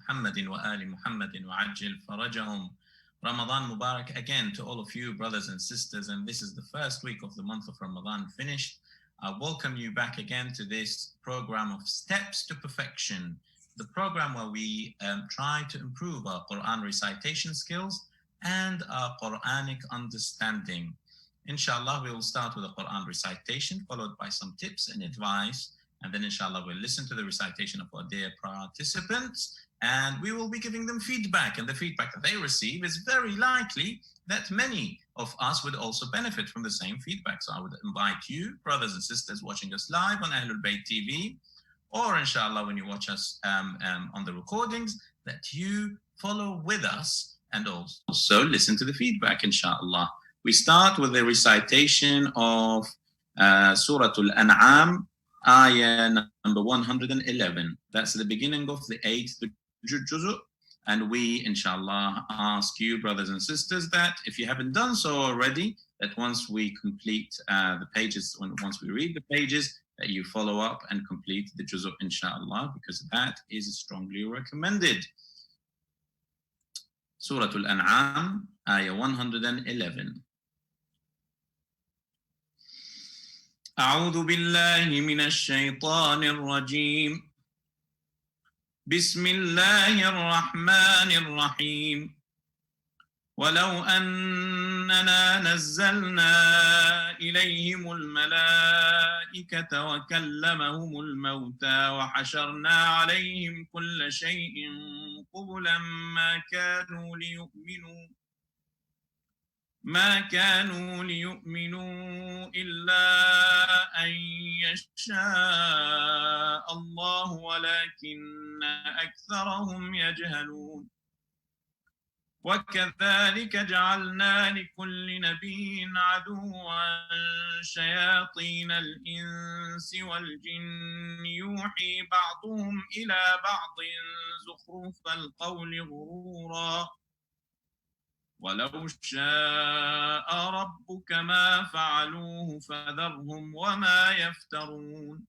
محمد وآل محمد وعجل فرجهم. Ramadan Mubarak again to all of you brothers and sisters, and this is the first week of the month of Ramadan finished. I welcome you back again to this program of Steps to Perfection, the program where we try to improve our Quran recitation skills and our Quranic understanding. Inshallah, we will start with a Quran recitation followed by some tips and advice, and then inshallah we'll listen to the recitation of our dear participants, and we will be giving them feedback, and the feedback that they receive is very likely that many of us would also benefit from the same feedback. So I would invite you, brothers and sisters watching us live on Ahlul Bayt TV, or inshallah when you watch us on the recordings, that you follow with us and also listen to the feedback, inshallah. We start with the recitation of Surah Al-An'am, ayah number 111. That's the beginning of the 8th juz'u. And we, inshallah, ask you, brothers and sisters, that if you haven't done so already, that once we complete the pages, once we read the pages, that you follow up and complete the juz'u, inshallah, because that is strongly recommended. Surah Al-An'am, ayah 111. أعوذ بالله من الشيطان الرجيم. بسم الله الرحمن الرحيم. ولو أننا نزلنا إليهم الملائكة وكلمهم الموتى وحشرنا عليهم كل شيء قبلا ما كانوا ليؤمنوا إلا أن يشاء الله ولكن أكثرهم يجهلون. وكذلك جعلنا لكل نبي عدوا شياطين الإنس والجن يوحي بعضهم إلى بعض زخرف القول غرورا. ولو شاء ربك ما فعلوه فذرهم وما يفترون.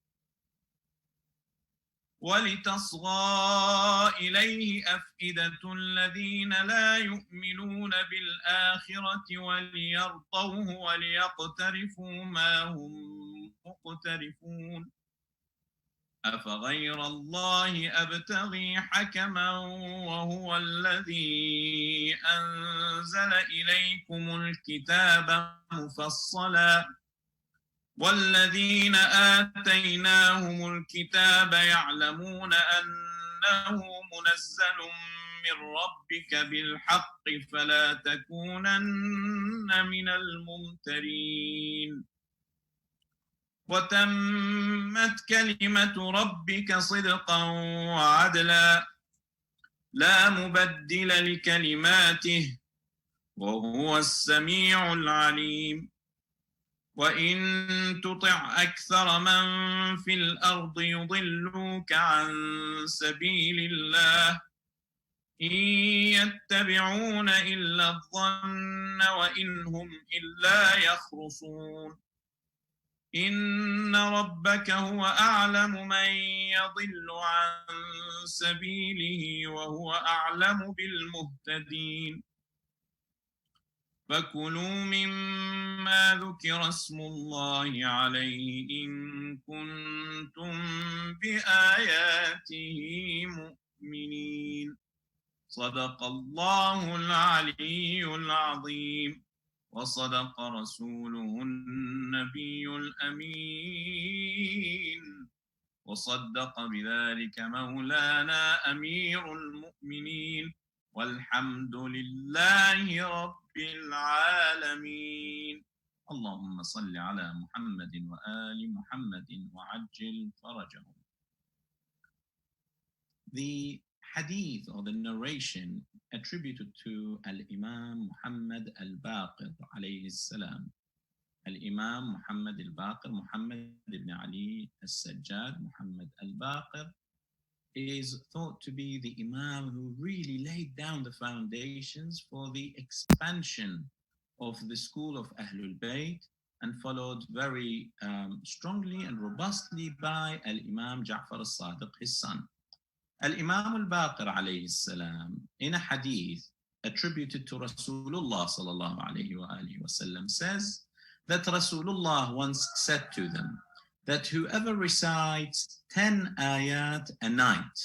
ولتصغى إليه أفئدة الذين لا يؤمنون بالآخرة وليرضوه وليقترفوا ما هم مقترفون. أفغير الله أبتغي حكما وهو الذي أنزل إليكم الكتاب مفصلا والذين آتيناهم الكتاب يعلمون أنه منزل من ربك بالحق فلا تكونن من الممترين. وتمت كلمة ربك صدقا وعدلا لا مبدل لكلماته وهو السميع العليم. وإن تطع أكثر من في الأرض يضلوك عن سبيل الله إن يتبعون إلا الظن وإن هم إلا يخرصون. إن ربك هو أعلم من يضل عن سبيله وهو أعلم بالمهتدين. فكلوا مما ذكر اسم الله عليه إن كنتم بآياته مؤمنين. صدق الله العلي العظيم وصدق رسوله النبي الأمين وصدق بذلك مولانا أمير المؤمنين والحمد لله رب العالمين. اللهم صل على محمد وآل محمد وعجل فرجهم. The hadith or the narration attributed to Al-Imam Muhammad al-Baqir alayhi salam. Al-Imam Muhammad al-Baqir, Muhammad ibn Ali al-Sajjad, Muhammad al-Baqir, is thought to be the Imam who really laid down the foundations for the expansion of the school of Ahlul Bayt, and followed very strongly and robustly by Al-Imam Ja'far al-Sadiq, his son. Al-Imam al-Baqir alayhi salam, in a hadith attributed to Rasulullah sallallahu alayhi wa alihi wasallam, says that Rasulullah once said to them that whoever recites 10 ayat a night,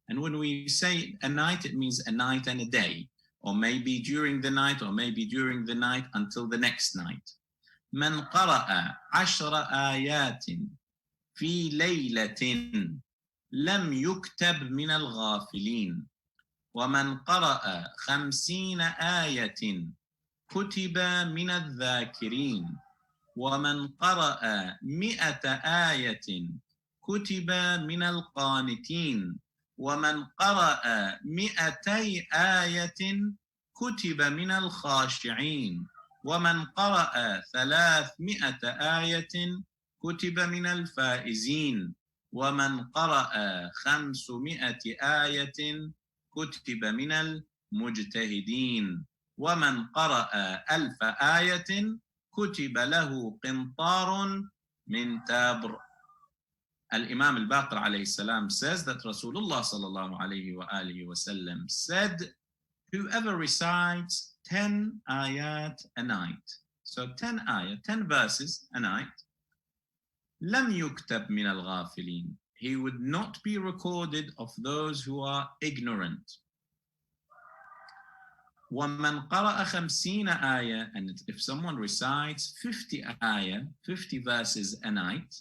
and when we say a night, it means a night and a day, or maybe during the night, or maybe during the night until the next night. من قرأ 10 آيات في ليلة لم يكتب من الغافلين ومن قرأ 50 آية كتب من الذاكرين ومن قرأ 100 آية كتب من القانتين ومن قرأ 200 آية كتب من الخاشعين ومن قرأ 300 آية كتب من الفائزين ومن قرأ 500 آية كتب من المجتهدين ومن قرأ 1000 آية كتب له قنطار من تبر. Al-Imam al-Baqir alayhi salam says that Rasulullah sallallahu alayhi wa alihi wasallam said, whoever recites 10 ayat a night, so 10 ayat, 10 verses a night, لم يكتب من الغافلين, he would not be recorded of those who are ignorant. ومن قرأ 50 آية, and if someone recites 50 ayah, 50 verses a night,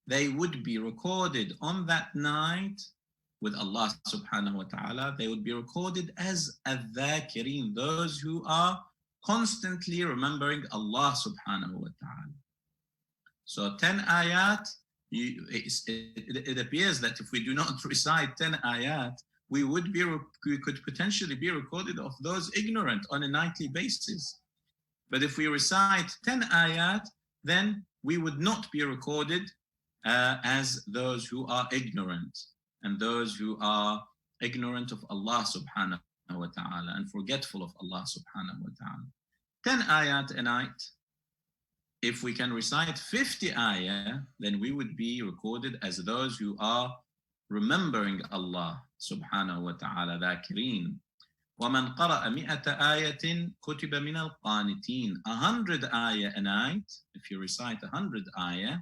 they would be recorded on that night with Allah subhanahu wa ta'ala. They would be recorded as al-dhakirin, those who are constantly remembering Allah subhanahu wa ta'ala. So 10 ayat, it appears that if we do not recite 10 ayat, we could potentially be recorded of those ignorant on a nightly basis. But if we recite 10 ayat, then we would not be recorded as those who are ignorant, and those who are ignorant of Allah subhanahu wa ta'ala and forgetful of Allah subhanahu wa ta'ala. 10 ayat a night. If we can recite 50 ayah, then we would be recorded as those who are remembering Allah subhanahu wa ta'ala, dhakirin. وَمَنْ قَرَأَ 100 آيَةٍ كُتِبَ مِنَ الْقَانِتِينَ. 100 ayah a night, if you recite 100 ayah,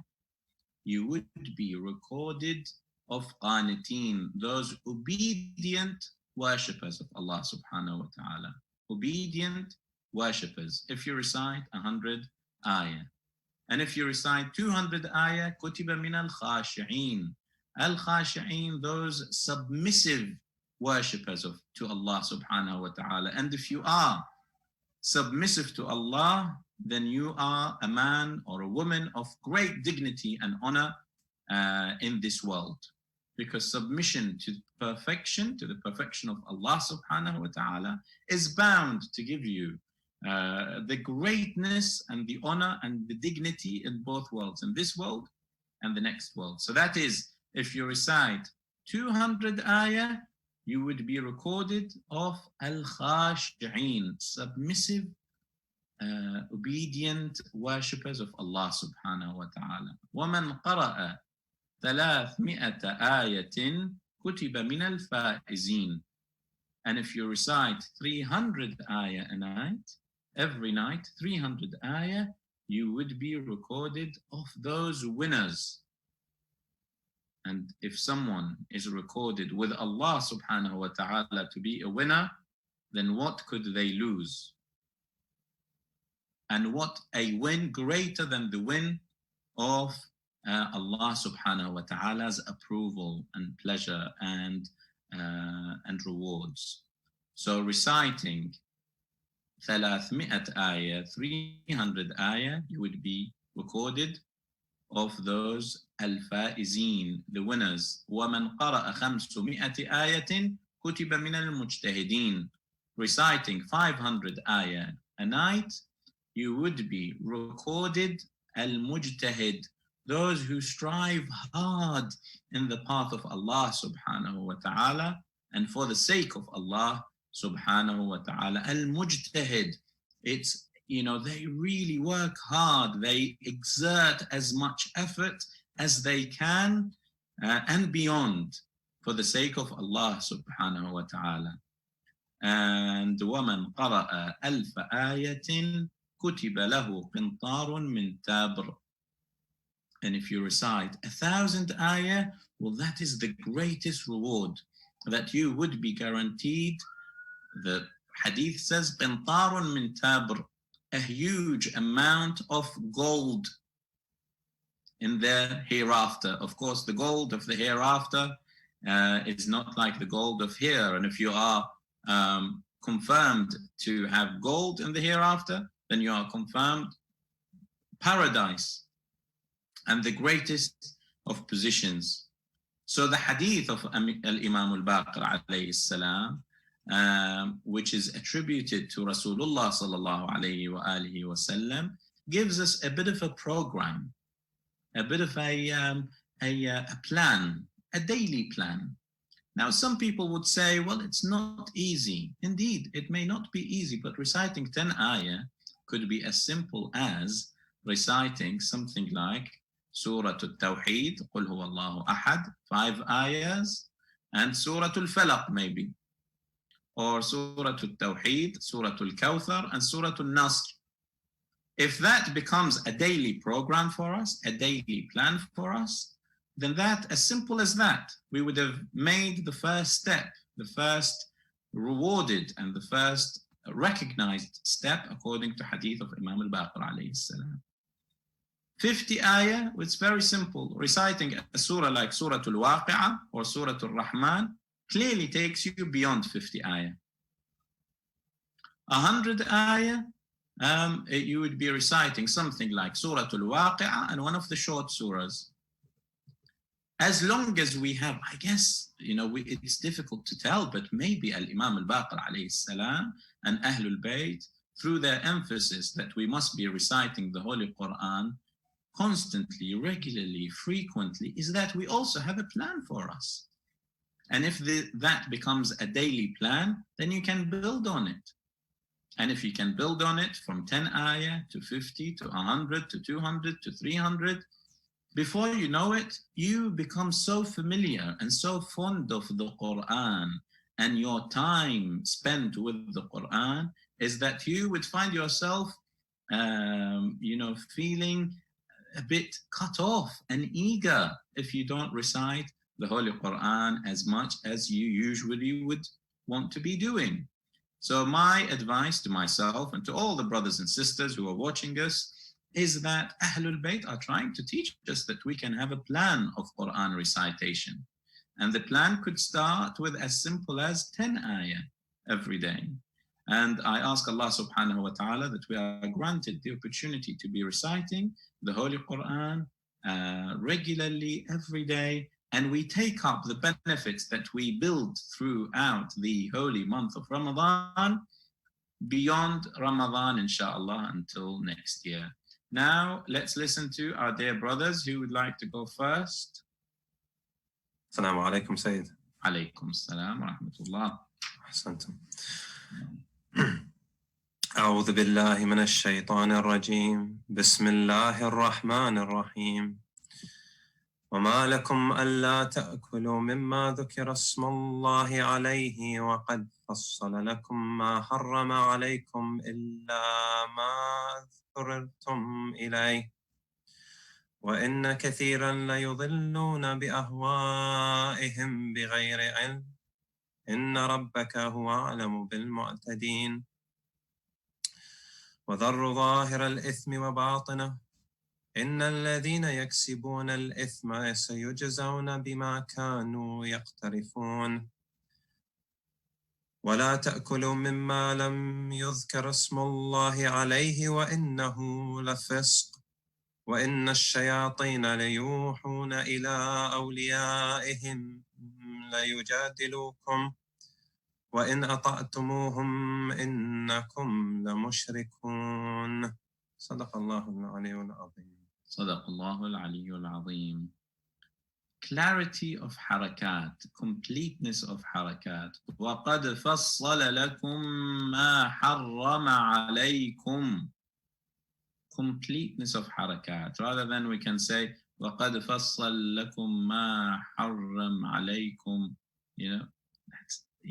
you would be recorded of qaniteen, those obedient worshippers of Allah subhanahu wa ta'ala. Obedient worshippers. If you recite 100 ayah. And if you recite 200 ayah, kutiba min al-khashi'een. Al-khashi'een, those submissive worshippers to Allah subhanahu wa ta'ala. And if you are submissive to Allah, then you are a man or a woman of great dignity and honor in this world. Because submission to perfection, to the perfection of Allah subhanahu wa ta'ala, is bound to give you the greatness and the honor and the dignity in both worlds, in this world and the next world. So that is, if you recite 200 ayah, you would be recorded of al-khashi'een, submissive, obedient worshippers of Allah subhanahu wa ta'ala. وَمَنْ قَرَأَ 300 آيَةٍ كُتِبَ مِنَ الْفَائِزِينَ. And if you recite 300 ayah a night, every night, 300 ayah, you would be recorded of those winners. And if someone is recorded with Allah subhanahu wa ta'ala to be a winner, then what could they lose? And what a win greater than the win of Allah subhanahu wa ta'ala's approval and pleasure and rewards. So reciting 300 ayah, 300 ayah, you would be recorded of those al-faizeen, the winners. وَمَنْ قَرَأَ 500 آيَةٍ كُتِبَ مِنَ الْمُجْتَهِدِينَ. Reciting 500 ayah a night, you would be recorded al-mujtahid, those who strive hard in the path of Allah subhanahu wa ta'ala and for the sake of Allah subhanahu wa ta'ala. Al-mujtahid, it's, they really work hard, they exert as much effort as they can and beyond for the sake of Allah subhanahu wa ta'ala. And وَمَنْ قَرَأَ أَلْفَ آيَةٍ كُتِبَ لَهُ قِنْطَارٌ مِنْ تَابْرٍ. And if you recite 1,000 ayah, well, that is the greatest reward that you would be guaranteed. The hadith says, قِنْطَارٌ مِنْ تَابْرٍ, a huge amount of gold in the hereafter. Of course, the gold of the hereafter is not like the gold of here. And if you are confirmed to have gold in the hereafter, then you are confirmed paradise and the greatest of positions. So the hadith of Al-Imam al-Baqir alayhi salam, which is attributed to Rasulullah sallallahu alayhi wa alihi wa sallam, gives us a bit of a program, a bit of a plan, a daily plan. Now, some people would say, well, it's not easy. Indeed, it may not be easy, but reciting 10 ayah could be as simple as reciting something like Surah Al-Tawheed, Qul Huwa Allahu Ahad, 5 ayahs, and Surah Al-Falaq maybe, or Surah Al-Tawheed, Surah Al-Kawthar, and Surah Al-Nasr. If that becomes a daily program for us, a daily plan for us, then that, as simple as that, we would have made the first step, the first rewarded and the first recognized step according to hadith of Imam al-Baqir alayhi salam. 50 ayah, it's very simple. Reciting a surah like Surah Al-Waqi'ah or Surah Al-Rahman clearly takes you beyond 50 ayah. 100 ayah, you would be reciting something like Surah Al-Waqi'ah and one of the short surahs. As long as we have, I guess, it's difficult to tell, but maybe Al-Imam al-Baqir alayhi salam and Ahlul Bayt, through their emphasis that we must be reciting the Holy Quran constantly, regularly, frequently, is that we also have a plan for us. And if that becomes a daily plan, then you can build on it. And if you can build on it from 10 ayah to 50 to 100 to 200 to 300, before you know it, you become so familiar and so fond of the Quran, and your time spent with the Quran is that you would find yourself, feeling a bit cut off and eager if you don't recite the Holy Quran as much as you usually would want to be doing. So my advice to myself and to all the brothers and sisters who are watching us is that Ahlul Bayt are trying to teach us that we can have a plan of Quran recitation. And the plan could start with as simple as 10 ayah every day. And I ask Allah subhanahu wa ta'ala that we are granted the opportunity to be reciting the Holy Quran regularly every day, and we take up the benefits that we build throughout the holy month of Ramadan beyond Ramadan, inshallah, until next year. Now, let's listen to our dear brothers who would like to go first. Assalamu alaikum, Sayyid. Alaykum assalam wa rahmatullah. أحسنتم. أعوذ بالله من الشيطان الرجيم. بسم الله الرحمن الرحيم. وما لكم ألا تأكلوا مما ذكر اسم الله عليه وقد فصل لكم ما حرم عليكم إلا ما اضطررتم إليه وإن كثيرا ليضلون بأهوائهم بغير علم إن ربك هو أعلم بالمعتدين وذروا ظاهر الإثم وباطنه إن الذين يكسبون الإثم سيجزون بما كانوا يقترفون ولا تأكلوا مما لم يذكر اسم الله عليه وإنه لفسق وإن الشياطين ليوحون إلى أوليائهم ليجادلوكم وإن أطعتموهم إنكم لمشركون صدق الله العلي العظيم. صدق الله العلي العظيم. Clarity of harakat, completeness of harakat. وَقَدْ فَصَّلَ لَكُمْ مَا حَرَّمَ عَلَيْكُمْ. Completeness of harakat. Rather than we can say, وَقَدْ فَصَّلْ لَكُمْ مَا حَرَّمْ عَلَيْكُمْ.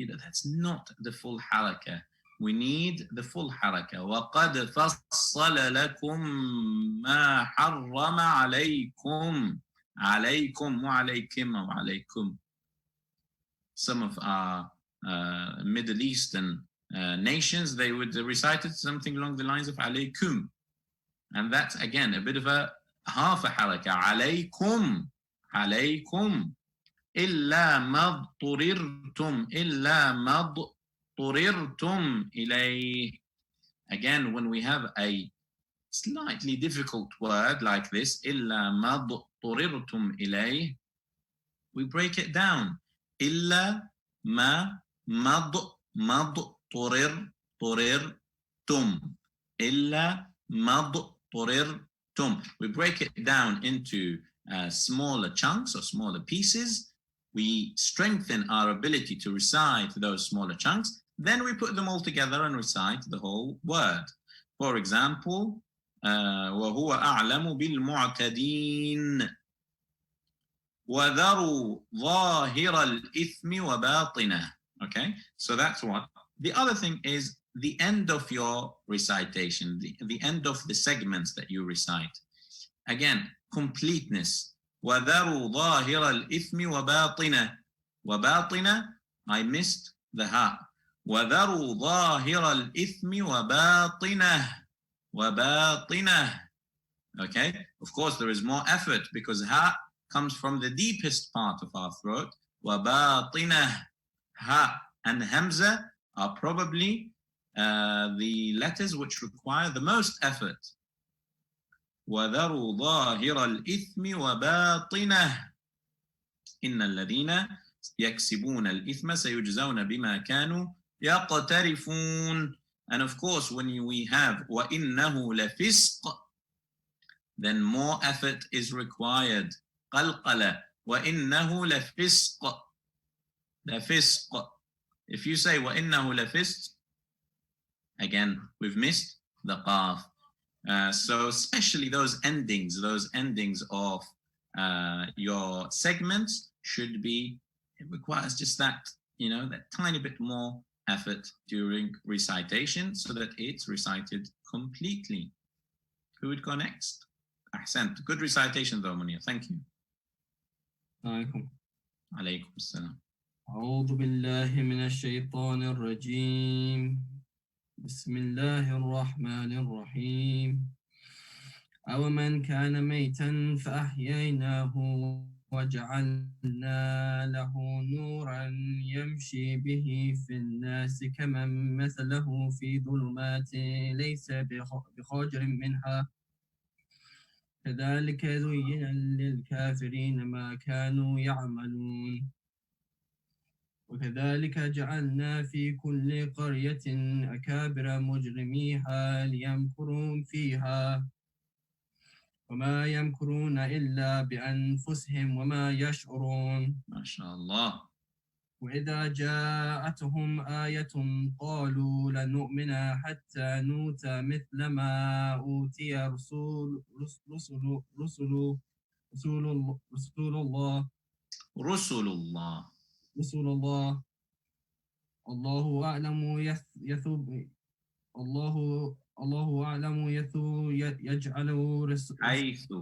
That's not the full haraka. We need the full haraka. وَقَدْ فَصَّلَ لَكُمْ مَا حَرَّمَ عَلَيْكُمْ. عَلَيْكُمْ وَعَلَيْكِمْ أو عَلَيْكُمْ. Some of our Middle Eastern nations, they would recite it something along the lines of alaykum. And that's again a bit of a half a haraka. Alaykum, alaykum. إلا ما اضطررتم إلا ما اضطررتم إليه. Again, when we have a slightly difficult word like this, إلا ما اضطررتم إليه, we break it down. إلا ما اضطررتم. إلا ما اضطررتم. We break it down into smaller chunks or smaller pieces. We strengthen our ability to recite those smaller chunks. Then we put them all together and recite the whole word. For example, وهو أعلم بالمعتدين. وَذَرُوا ظَاهِرَ الْإِثْمِ وَبَاطِنَهُ. Okay, so that's what. The other thing is the end of your recitation, the end of the segments that you recite. Again, completeness. وَذَرُوا ظَاهِرَ الْإِثْمِ وَبَاطِنَهُ. وَبَاطِنَهُ, I missed the ha. وَذَرُوا ظَاهِرَ الْإِثْمِ وَبَاطِنَهُ. وَبَاطِنَهُ. Okay, of course there is more effort because ha comes from the deepest part of our throat. وَبَاطِنَهُ. Ha and hamza are probably the letters which require the most effort. وَذَرُوا ظَاهِرَ الْإِثْمِ وَبَاطِنَهُ. إِنَّ الَّذِينَ يَكْسِبُونَ الْإِثْمَ سَيُجْزَوْنَ بِمَا كَانُوا يَقْتَرِفُونَ. And of course, when we have وَإِنَّهُ لَفِسْقٌ, then more effort is required. قَلْقَلَ وَإِنَّهُ لَفِسْقٌ. لَفِسْقٌ. If you say وَإِنَّهُ لَفِسْقٌ, again, we've missed the qaf. So especially those endings of your segments should be, it requires just that, that tiny bit more effort during recitation so that it's recited completely. Who would go next? Ahsant. Good recitation though, Munir. Thank you. عليكم. عليكم السلام. أعوذ بالله من الشيطان الرجيم. بسم الله الرحمن الرحيم. أو من كان ميتا فأحييناه وجعلنا له نورا يمشي به في الناس كمن مثله في ظلمات ليس بخارج منها كذلك زين للكافرين ما كانوا يعملون وكذلك جعلنا في كل قرية أكابر مجرميها ليمكروا فيها وما يمكرون إلا بأنفسهم وما يشعرون. ما شاء الله. وإذا جاءتهم آية قالوا لن نؤمن حتى نؤتى مثل ما أوتي رسول الله الله أعلم الله أعلم يجعل حيث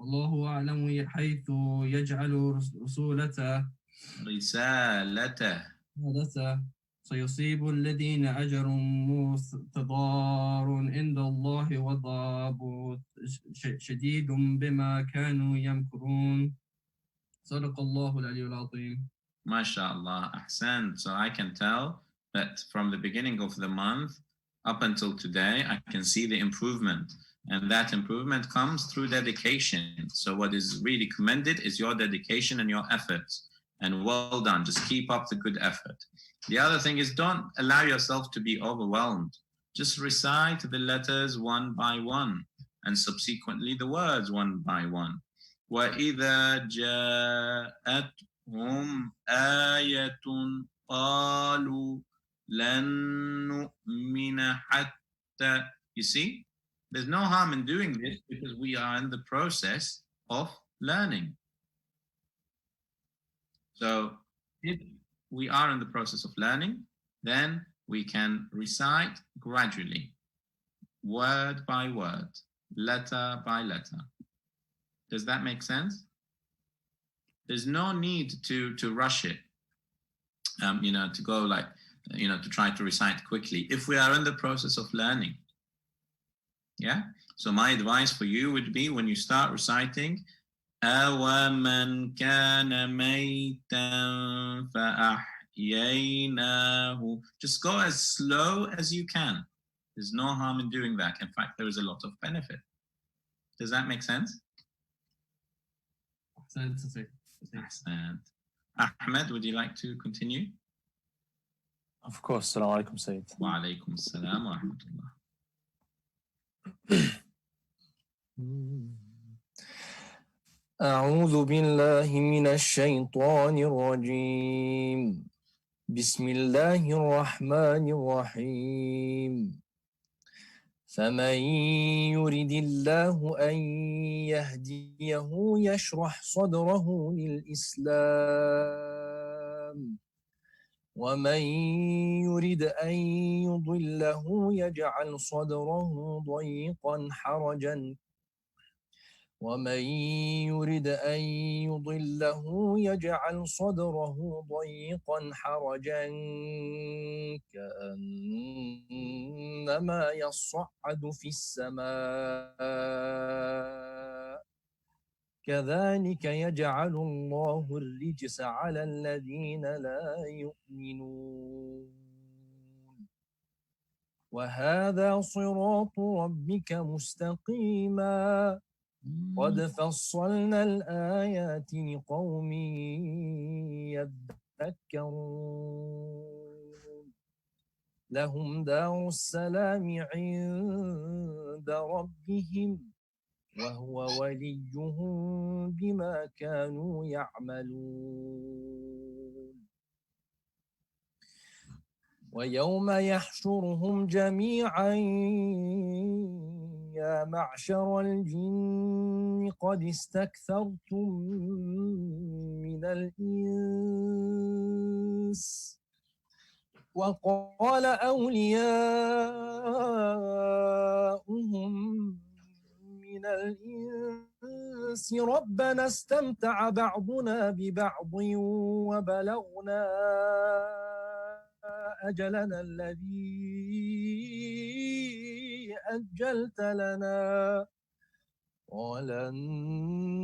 الله أعلم حيث يجعل رسالته سيصيب الذين أجروا مستضار عند الله وضاب شديد بما كانوا يمكرون. صدق الله العلي العظيم. MashaAllah, ahsan. So I can tell that from the beginning of the month up until today, I can see the improvement. And that improvement comes through dedication. So what is really commended is your dedication and your efforts. And well done. Just keep up the good effort. The other thing is don't allow yourself to be overwhelmed. Just recite the letters one by one and subsequently the words one by one. وَإِذَا جَاءَتْهُمْ آيَةٌ قَالُوا لَن نُؤْمِنَ حَتَّى. You see? There's there's no harm in doing this because we are in the process of learning. So if we are in the process of learning, then we can recite gradually, word by word, letter by letter. Does that make sense? There's no need to rush it, to go like, to try to recite quickly if we are in the process of learning. Yeah? So my advice for you would be, when you start reciting, أَوَمَنْ كَانَ مَيْتًا فَأَحْيَيْنَاهُ. Just go as slow as you can. There's no harm in doing that. In fact, there is a lot of benefit. Does that make sense? Ahmed, would you like to continue? Of course. Assalamu alaikum, Sayyid. Wa alaikum assalam wa rahmatullah. أعوذ بالله من الشيطان الرجيم. بسم الله الرحمن الرحيم. فمن يرد الله أن يهديه يشرح صدره للإسلام ومن يرد أن يضله يجعل صدره ضيقا حرجا ومن يرد أن يضله يجعل صدره ضيقا حرجا كأنما يصعد في السماء كذلك يجعل الله الرجس على الذين لا يؤمنون وهذا صراط ربك مستقيما قد فصلنا الآيات لقوم يذكرون لهم دار السلام عند ربهم وهو وليهم بما كانوا يعملون ويوم يحشرهم جميعا يا معشر الجن قد استكثرتم من الإنس وقال أولياؤهم من الإنس ربنا استمتع بعضنا ببعض وبلغنا أجلنا الذي أجلت لنا قال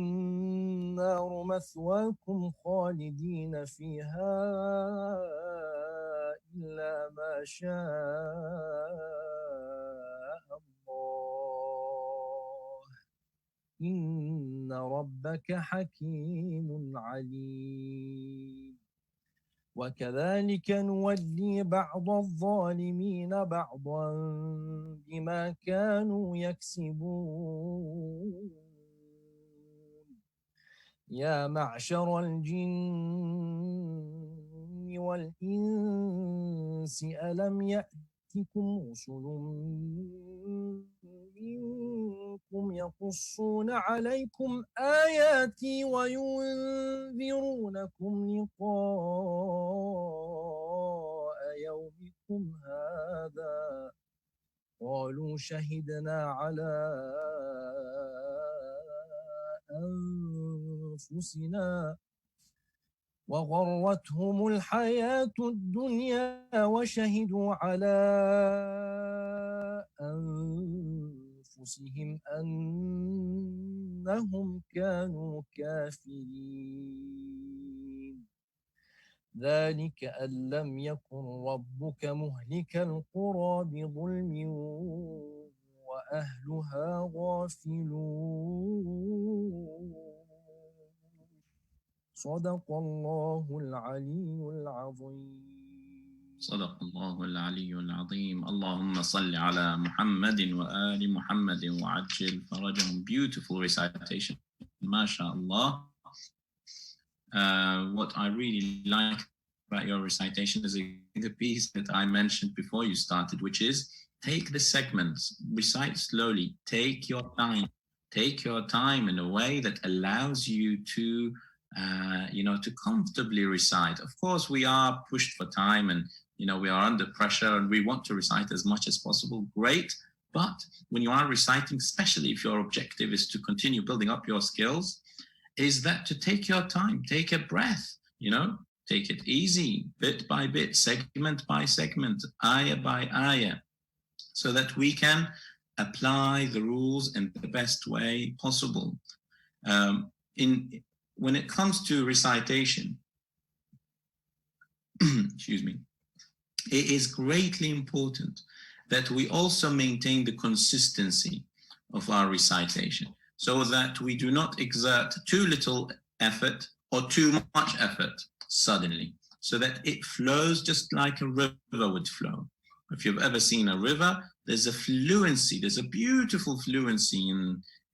النار مثواكم خالدين فيها إلا ما شاء الله إن ربك حكيم عليم وكذلك نولي بعض الظالمين بعضا بما كانوا يكسبون يا معشر الجن والإنس ألم يأتكم رسل منكم يقصون عليكم آياتي وينذرونكم لقاء يومكم هذا قالوا شهدنا على أنفسنا وغرتهم الحياة الدنيا وشهدوا على أنفسهم أنهم كانوا كافرين ذلك أن لم يكن ربك مهلك القرى بظلم وأهلها غافلون صدق الله العلي العظيم صدق الله العلي العظيم. اللهم صل على محمد وآل محمد وعجل فرجهم. Beautiful recitation, mashallah. What I really like about your recitation is the piece that I mentioned before you started, which is take the segments, recite slowly, take your time in a way that allows you to, to comfortably recite. Of course, we are pushed for time and, we are under pressure and we want to recite as much as possible. Great. But when you are reciting, especially if your objective is to continue building up your skills, is that to take your time, take a breath, take it easy, bit by bit, segment by segment, ayah by ayah, so that we can apply the rules in the best way possible. When it comes to recitation, excuse me, it is greatly important that we also maintain the consistency of our recitation so that we do not exert too little effort or too much effort suddenly, so that it flows just like a river would flow. If you've ever seen a river, there's a fluency, there's a beautiful fluency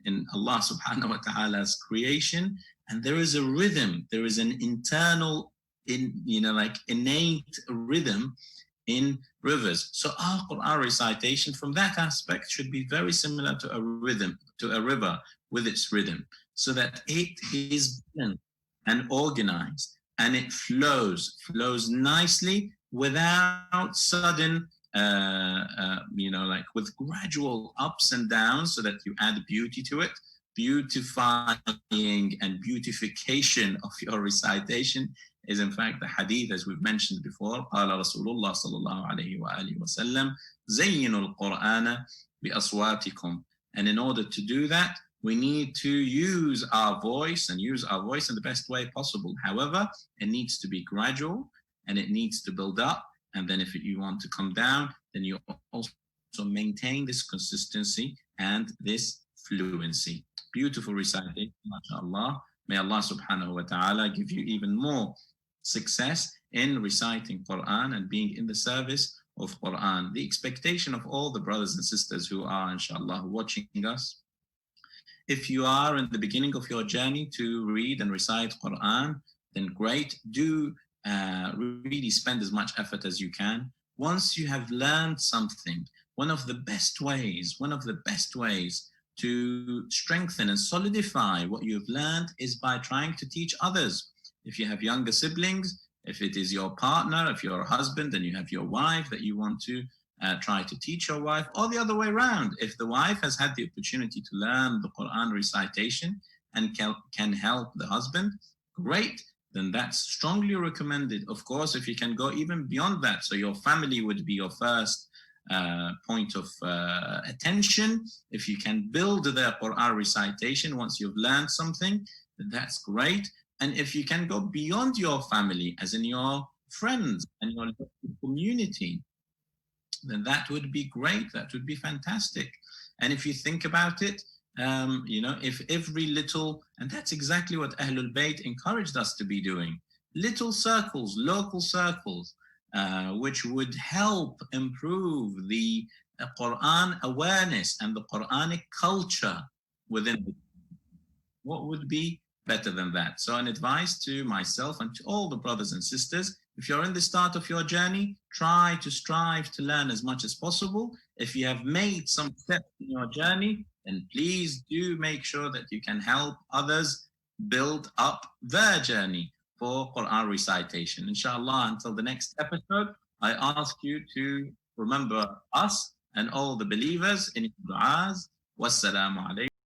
in Allah subhanahu wa ta'ala's creation, and there is a rhythm, there is an internal, innate rhythm in rivers. So our Quran recitation from that aspect should be very similar to a rhythm, to a river with its rhythm, so that it is balanced and organized and it flows nicely without sudden, with gradual ups and downs, so that you add beauty to it. Beautifying and beautification of your recitation is in fact the hadith, as we've mentioned before. قال رسول الله صلى الله عليه وآله وسلم زينوا القرآن بأصواتكم. And in order to do that, we need to use our voice in the best way possible. However, it needs to be gradual and it needs to build up. And then if you want to come down, then you also maintain this consistency and this fluency. Beautiful recitation, mashallah. May Allah subhanahu wa ta'ala give you even more success in reciting Quran and being in the service of Quran. The expectation of all the brothers and sisters who are, inshallah, watching us, if you are in the beginning of your journey to read and recite Quran, then great. Do really spend as much effort as you can. Once you have learned something, one of the best ways to strengthen and solidify what you've learned is by trying to teach others. If you have younger siblings, if it is your partner, if you're a husband and you have your wife that you want to try to teach your wife, or the other way around. If the wife has had the opportunity to learn the Quran recitation and can help the husband, great, then that's strongly recommended. Of course, if you can go even beyond that, so your family would be your first point of attention. If you can build their Quran recitation once you've learned something, then that's great. And if you can go beyond your family, as in your friends and your community, then that would be great. That would be fantastic. And if you think about it, if every little, and that's exactly what Ahlul Bayt encouraged us to be doing, little circles, local circles, which would help improve the Quran awareness and the Quranic culture within the, what would be better than that? So an advice to myself and to all the brothers and sisters, if you're in the start of your journey, try to strive to learn as much as possible. If you have made some steps in your journey, then please do make sure that you can help others build up their journey for Quran recitation. Inshallah, until the next episode, I ask you to remember us and all the believers in du'as. Wassalamu alaikum.